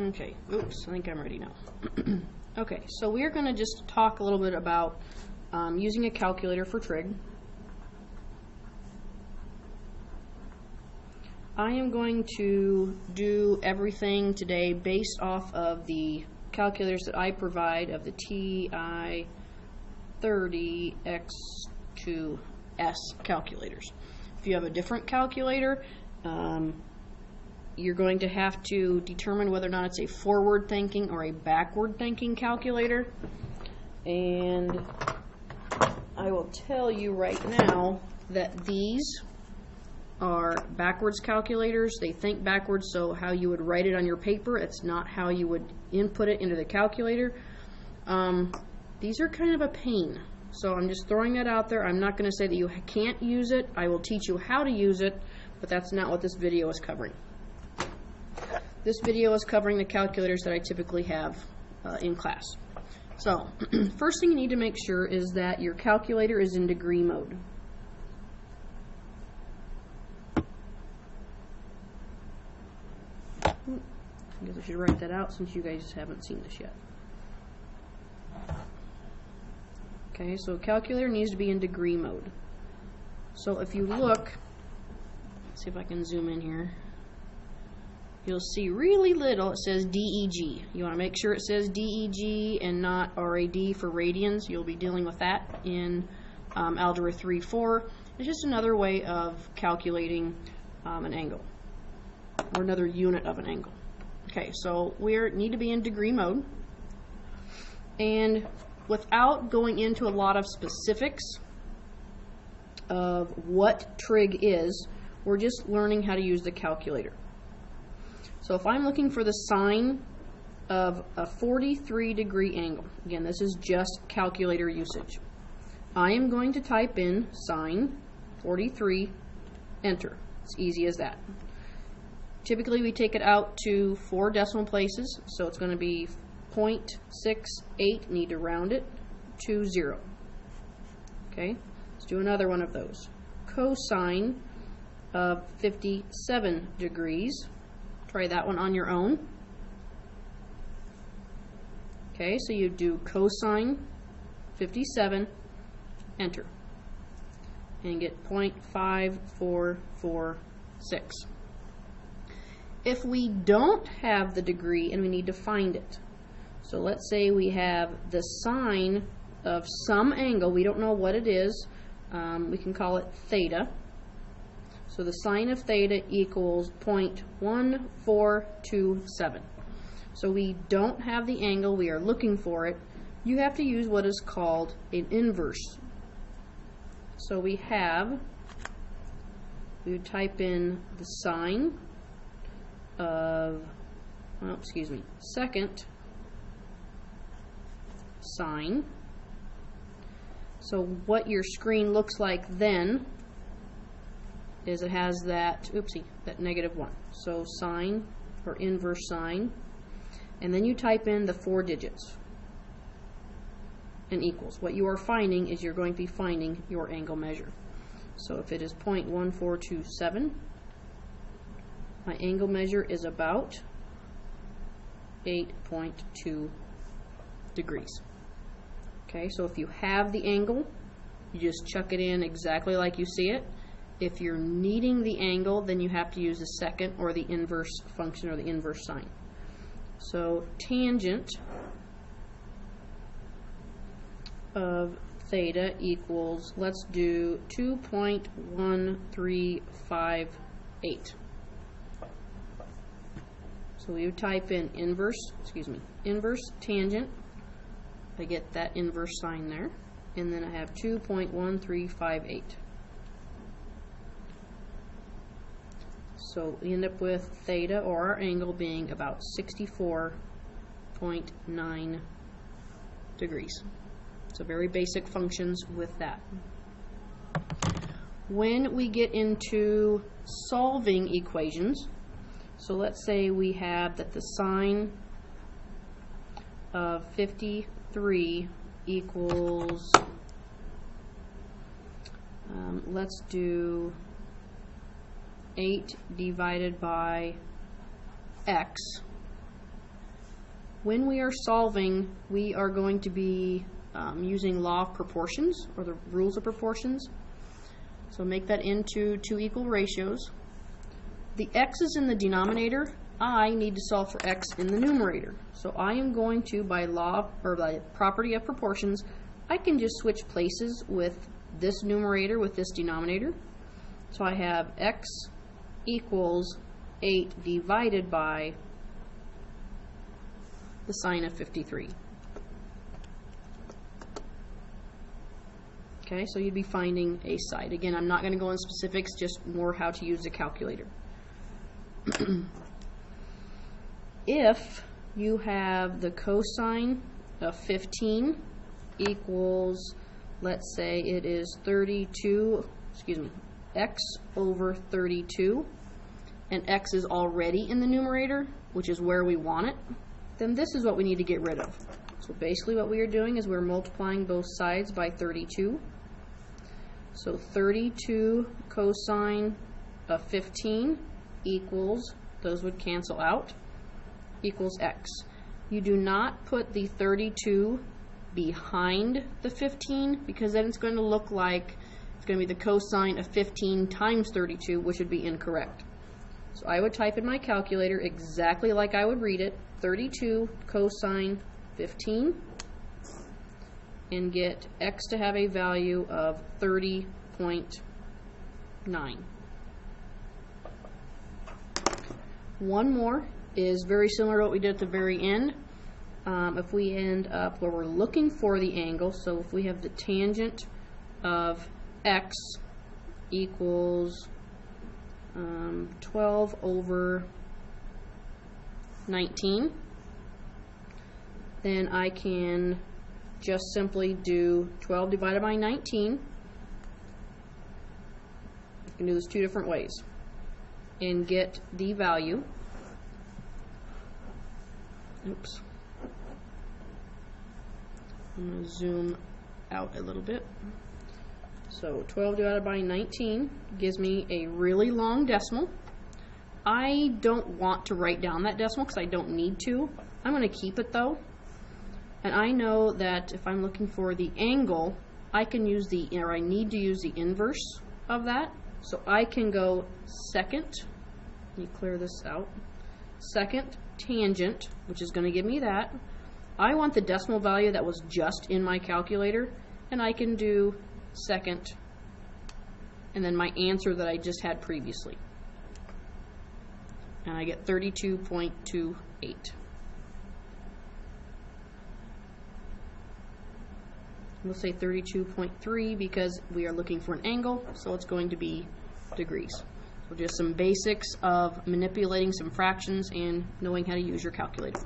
Okay, oops, I think I'm ready now. Okay, so we're going to just talk a little bit about using a calculator for trig. I am going to do everything today based off of the calculators that I provide of the TI-30X2S calculators. If you have a different calculator, you're going to have to determine whether or not it's a forward thinking or a backward thinking calculator. And I will tell you right now that these are backwards calculators. They think backwards, so how you would write it on your paper, it's not how you would input it into the calculator. These are kind of a pain, so I'm just throwing that out there. I'm not going to say that you can't use it. I will teach you how to use it, but that's not what this video is covering. This video is covering the calculators that I typically have in class. So, first thing you need to make sure is that your calculator is in degree mode. I guess I should write that out since you guys haven't seen this yet. Okay, so calculator needs to be in degree mode. So if you look, let's see if I can zoom in here. You'll see really little, it says DEG. You want to make sure it says DEG and not RAD for radians. You'll be dealing with that in Algebra 3-4. It's just another way of calculating an angle, or another unit of an angle. Okay, so we need to be in degree mode. And without going into a lot of specifics of what trig is, we're just learning how to use the calculator. So if I'm looking for the sine of a 43-degree angle, again, this is just calculator usage, I am going to type in sine 43, enter. It's easy as that. Typically we take it out to 4 decimal places, so it's going to be 0.68, need to round it to 0. Okay, let's do another one of those. Cosine of 57 degrees. Try that one on your own. Okay, so you do cosine 57, enter, and get 0.5446. If we don't have the degree and we need to find it, so let's say we have the sine of some angle, we don't know what it is, we can call it theta. So the sine of theta equals 0.1427. So we don't have the angle, we are looking for it. You have to use what is called an inverse. So we would type in the sine of, second sine. So what your screen looks like then is it has that, that -1. So sine, or inverse sine, and then you type in the 4 digits and equals. What you are finding is you're going to be finding your angle measure. So if it is 0.1427, my angle measure is about 8.2 degrees. Okay, so if you have the angle, you just chuck it in exactly like you see it. If you're needing the angle, then you have to use the second or the inverse function or the inverse sine. So tangent of theta equals, let's do 2.1358. So we would type in inverse tangent. I get that inverse sine there, and then I have 2.1358. So we end up with theta, or our angle, being about 64.9 degrees. So very basic functions with that. When we get into solving equations, so let's say we have that the sine of 53 equals, let's do 8 divided by x when we are solving, we are going to be using law of proportions, or the rules of proportions. So make that into two equal ratios. The x is in the denominator. I need to solve for x in the numerator. So I am going to, by law, or by property of proportions, I can just switch places with this numerator with this denominator. So I have x equals 8 divided by the sine of 53. Okay, so you'd be finding a side. Again, I'm not going to go in specifics, just more how to use the calculator. If you have the cosine of 15 equals, let's say it is 32, x over 32, and x is already in the numerator, which is where we want it, then this is what we need to get rid of. So basically what we are doing is we're multiplying both sides by 32. So 32 cosine of 15 equals, those would cancel out, equals x. You do not put the 32 behind the 15, because then it's going to look like it's going to be the cosine of 15 times 32, which would be incorrect. So I would type in my calculator exactly like I would read it, 32 cosine 15, and get x to have a value of 30.9. One more is very similar to what we did at the very end. If we end up where we're looking for the angle, so if we have the tangent of x equals 12 over 19, then I can just simply do 12 divided by 19. You can do this two different ways and get the value. Oops. I'm going to zoom out a little bit. So 12 divided by 19 gives me a really long decimal. I don't want to write down that decimal because I don't need to. I'm going to keep it though. And I know that if I'm looking for the angle, I can use the, or I need to use the inverse of that. So I can go second, let me clear this out, second tangent, which is going to give me that. I want the decimal value that was just in my calculator, and I can do second, and then my answer that I just had previously. And I get 32.28. We'll say 32.3 because we are looking for an angle, so it's going to be degrees. So just some basics of manipulating some fractions and knowing how to use your calculator.